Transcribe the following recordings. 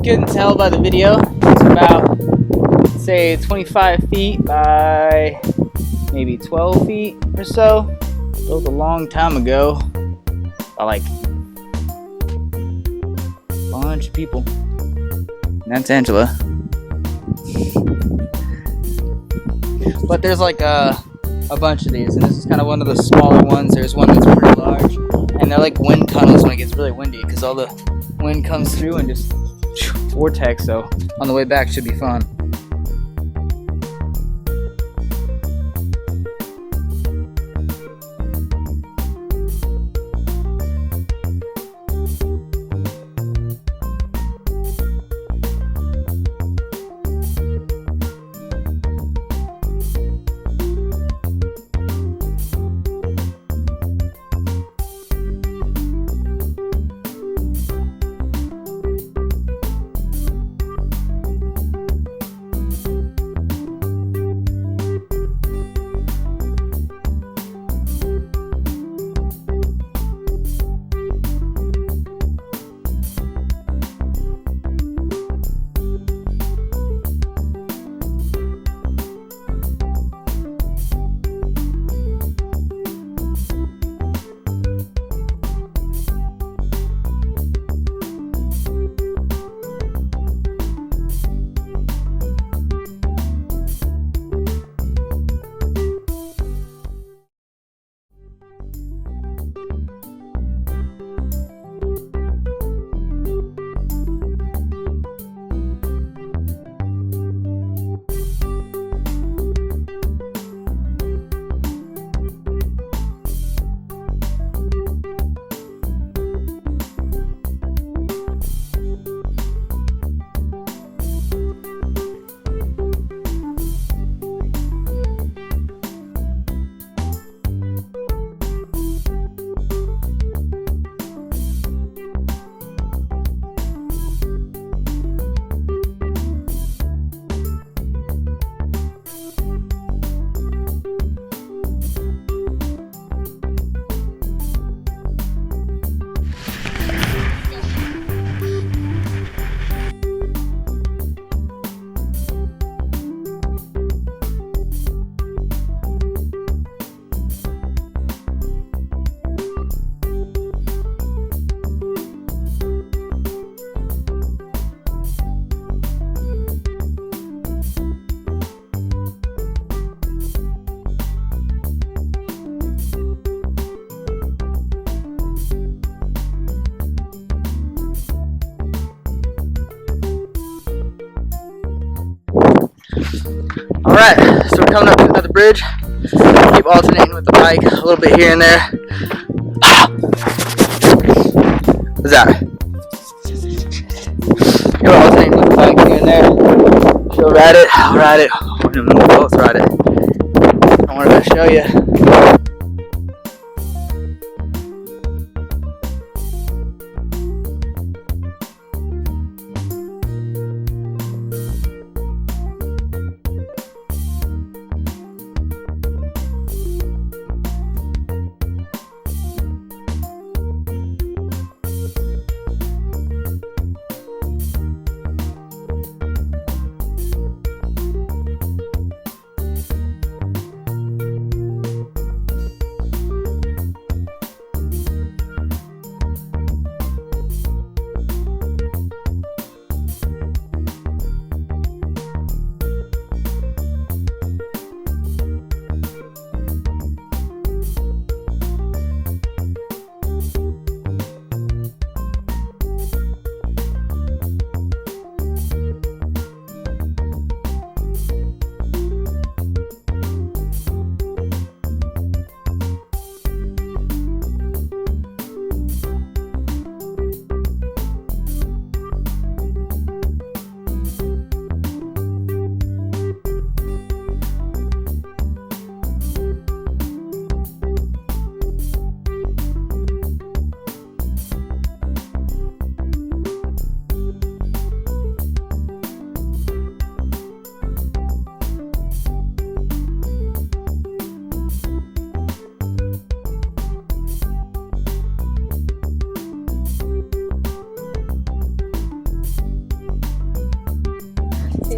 couldn't tell by the video, it's about, say, 25 feet by maybe 12 feet or so. Built a long time ago by like a bunch of people. And that's Angela. But there's like a bunch of these, and this is kind of one of the smaller ones. There's one that's pretty large, and they're like wind tunnels when it gets really windy, because all the wind comes through and just vortex. So on the way back should be fun. Alright, so we're coming up to another bridge. Keep alternating with the bike a little bit here and there. What's that? Keep alternating with the bike here and there. She'll ride it, I'll ride it. We'll both ride it. I wanted to show you.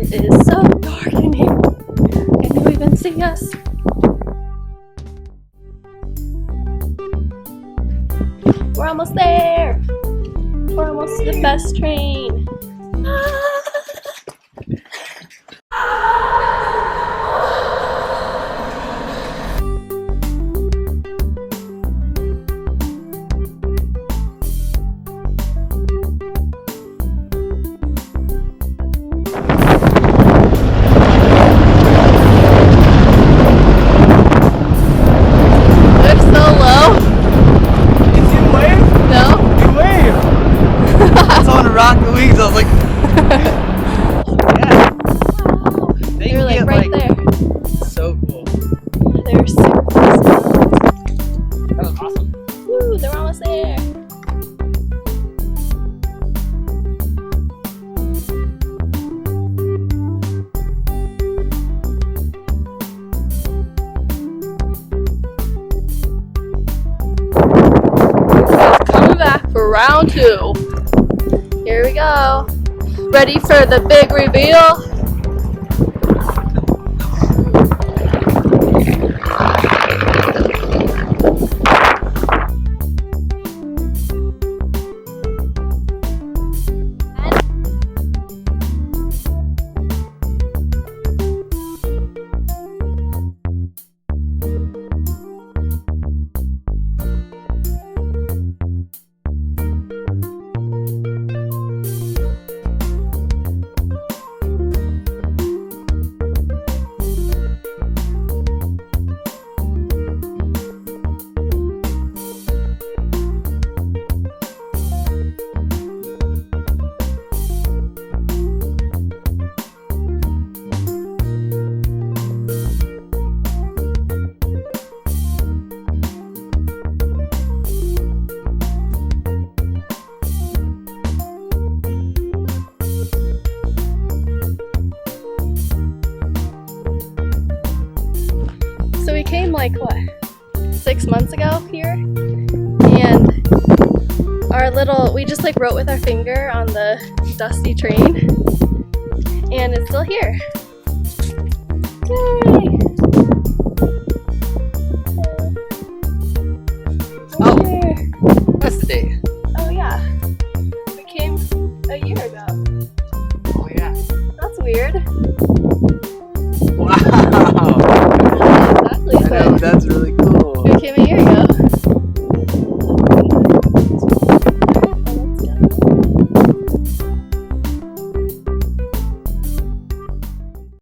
It is so dark in here. Can you even see us? We're almost there. We're almost to the bus train. Rock the wings. I was like, yeah. They were like right there. So cool. They were super fast. That was awesome. Woo, they're almost there. Coming back for round 2. Here we go. Ready for the big reveal? So we came like what, 6 months ago here, and we just like wrote with our finger on the dusty train, and it's still here. Yay!